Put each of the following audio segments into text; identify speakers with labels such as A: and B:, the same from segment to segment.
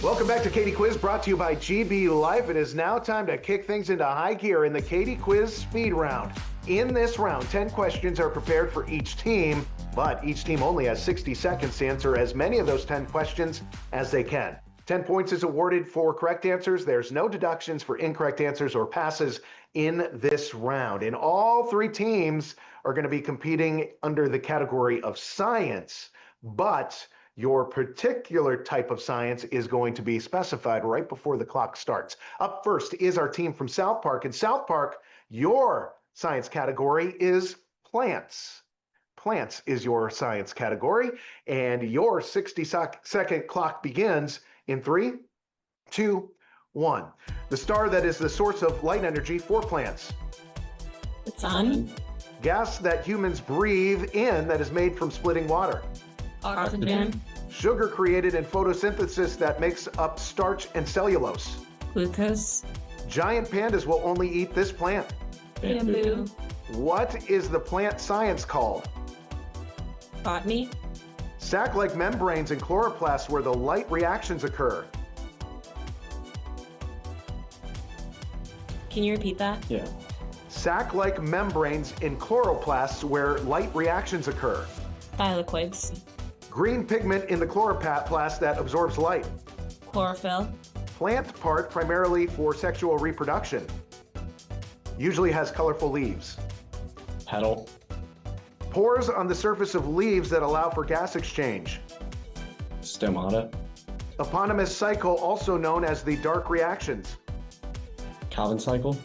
A: Welcome back to Katie Quiz, brought to you by GB Life. It is now time to kick things into high gear in the Katie Quiz speed round. In this round, 10 questions are prepared for each team, but each team only has 60 seconds to answer as many of those 10 questions as they can. 10 points is awarded for correct answers. There's no deductions for incorrect answers or passes in this round. And all three teams are going to be competing under the category of science, but your particular type of science is going to be specified right before the clock starts. Up first is our team from South Park. In South Park, your science category is plants. Plants is your science category, and your 60-second clock begins in 3, 2, 1. The star that is the source of light energy for plants.
B: The sun.
A: Gas that humans breathe in that is made from splitting water.
B: Oxygen.
A: Sugar created in photosynthesis that makes up starch and cellulose.
B: Glucose.
A: Giant pandas will only eat this plant.
B: Bamboo.
A: What is the plant science called?
B: Botany.
A: Sac-like membranes in chloroplasts where the light reactions occur.
B: Can you repeat that?
C: Yeah.
A: Sac-like membranes in chloroplasts where light reactions occur.
B: Thylakoids.
A: Green pigment in the chloroplast that absorbs light.
B: Chlorophyll.
A: Plant part primarily for sexual reproduction. Usually has colorful leaves.
C: Petal.
A: Pores on the surface of leaves that allow for gas exchange.
C: Stomata.
A: Eponymous cycle, also known as the dark reactions.
C: Calvin cycle.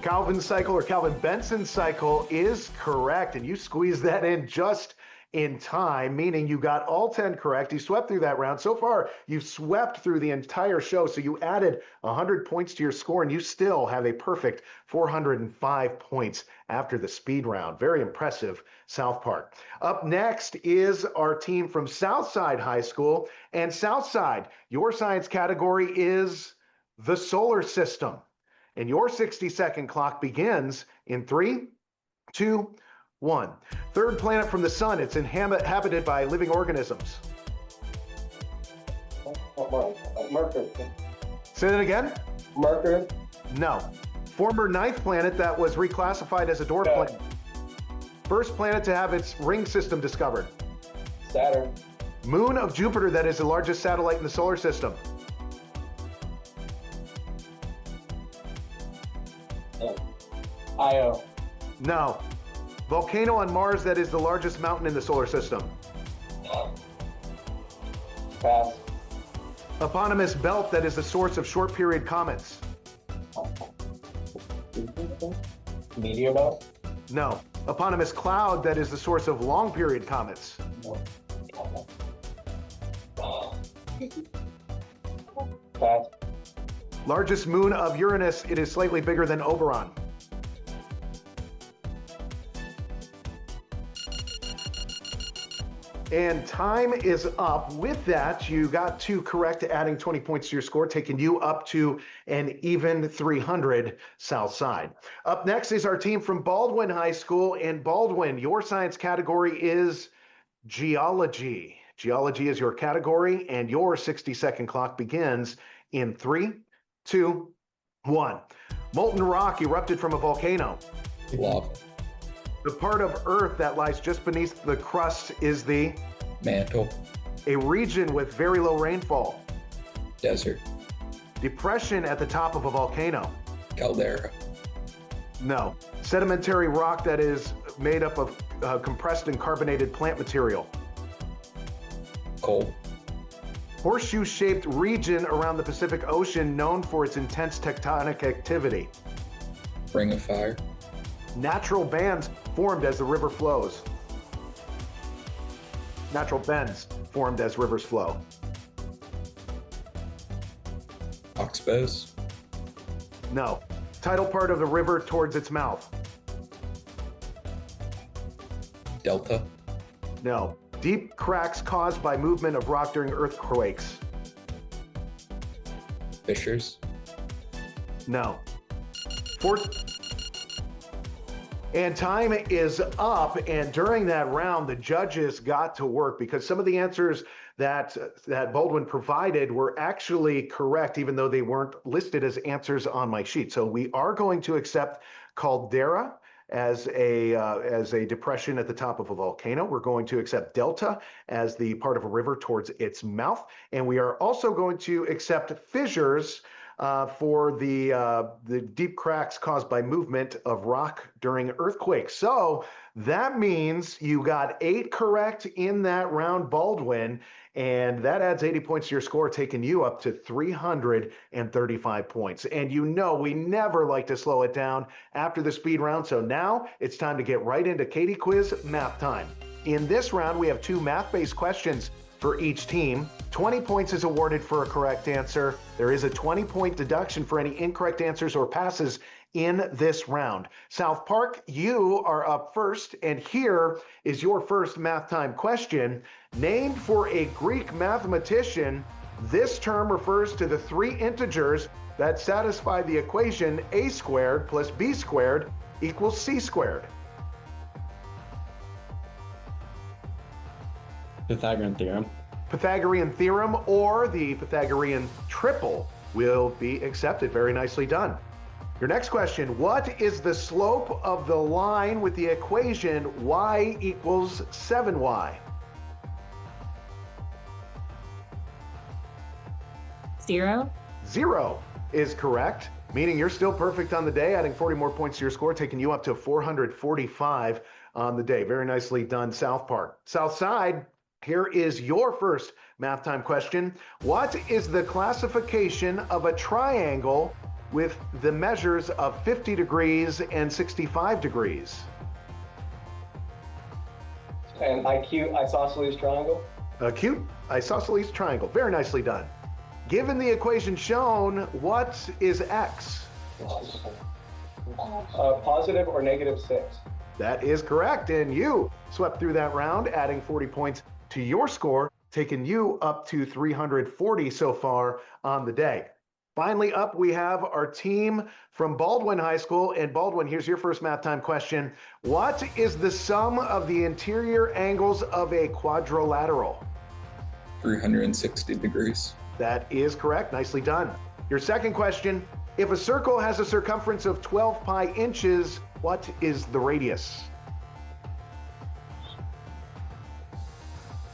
A: Calvin cycle or Calvin-Benson cycle is correct, and you squeezed that in just in time, meaning you got all 10 correct. You swept through that round. So far, you've swept through the entire show, so you added 100 points to your score, and you still have a perfect 405 points after the speed round. Very impressive, South Park. Up next is our team from Southside High School, and Southside, your science category is the solar system. And your 60-second clock begins in 3, 2, 1. Third planet from the sun. It's inhabited by living organisms.
D: Mercury.
A: Say that again?
D: Mercury.
A: No. Former ninth planet that was reclassified as a dwarf planet. First planet to have its ring system discovered.
D: Saturn.
A: Moon of Jupiter that is the largest satellite in the solar system.
D: Io.
A: No. Volcano on Mars that is the largest mountain in the solar system.
D: Pass.
A: Eponymous belt that is the source of short period comets.
D: Meteor belt.
A: No. Eponymous cloud that is the source of long period comets.
D: Pass.
A: Largest moon of Uranus, it is slightly bigger than Oberon. And time is up. With that, you got 2 correct, adding 20 points to your score, taking you up to an even 300 South Side. Up next is our team from Baldwin High School. And Baldwin, your science category is geology. Geology is your category, and your 60-second clock begins in 3, 2, 1. Molten rock erupted from a volcano.
C: Lava.
A: The part of Earth that lies just beneath the crust is the
C: Mantle.
A: a region with very low rainfall.
C: Desert.
A: Depression at the top of a volcano.
C: Caldera.
A: No. Sedimentary rock that is made up of compressed and carbonated plant material.
C: Coal.
A: Horseshoe-shaped region around the Pacific Ocean known for its intense tectonic activity.
C: Ring of fire.
A: Natural bands formed as the river flows. Natural bends formed as rivers flow.
C: Oxbows.
A: No. Tidal part of the river towards its mouth.
C: Delta.
A: No. Deep cracks caused by movement of rock during earthquakes.
C: Fissures.
A: No. And time is up, and during that round, the judges got to work because some of the answers that Baldwin provided were actually correct, even though they weren't listed as answers on my sheet. So we are going to accept caldera as a depression at the top of a volcano. We're going to accept delta as the part of a river towards its mouth, and we are also going to accept fissures for the deep cracks caused by movement of rock during earthquakes. So that means you got 8 correct in that round, Baldwin, and that adds 80 points to your score, taking you up to 335 points. And you know we never like to slow it down after the speed round, so now it's time to get right into Katie Quiz Math Time. In this round, we have 2 math-based questions for each team. 20 points is awarded for a correct answer. There is a 20-point deduction for any incorrect answers or passes in this round. South Park, you are up first, and here is your first math time question. Named for a Greek mathematician, this term refers to the 3 integers that satisfy the equation a squared plus b squared equals c squared.
E: Pythagorean theorem.
A: Pythagorean theorem or the Pythagorean triple will be accepted. Very nicely done. Your next question, what is the slope of the line with the equation y equals 7y?
B: 0.
A: 0 is correct, meaning you're still perfect on the day, adding 40 more points to your score, taking you up to 445 on the day. Very nicely done, South Park. South Side, here is your first math time question. What is the classification of a triangle with the measures of 50 degrees and 65 degrees?
D: An acute isosceles triangle.
A: Acute isosceles triangle. Very nicely done. Given the equation shown, what is x?
D: Positive or negative 6.
A: That is correct, and you swept through that round, adding 40 points to your score, taking you up to 340 so far on the day. Finally up, we have our team from Baldwin High School. And Baldwin, here's your first math time question. What is the sum of the interior angles of a quadrilateral?
C: 360 degrees.
A: That is correct. Nicely done. Your second question, if a circle has a circumference of 12 pi inches, what is the radius?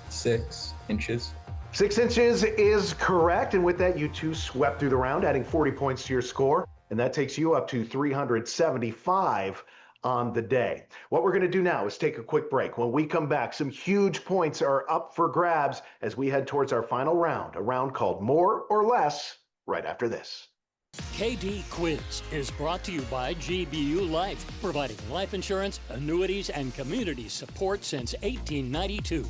C: 6 inches.
A: 6 inches is correct, and with that, you two swept through the round, adding 40 points to your score, and that takes you up to 375 on the day. What we're going to do now is take a quick break. When we come back, some huge points are up for grabs as we head towards our final round, a round called More or Less, right after this.
F: KD Quiz is brought to you by GBU Life, providing life insurance, annuities, and community support since 1892.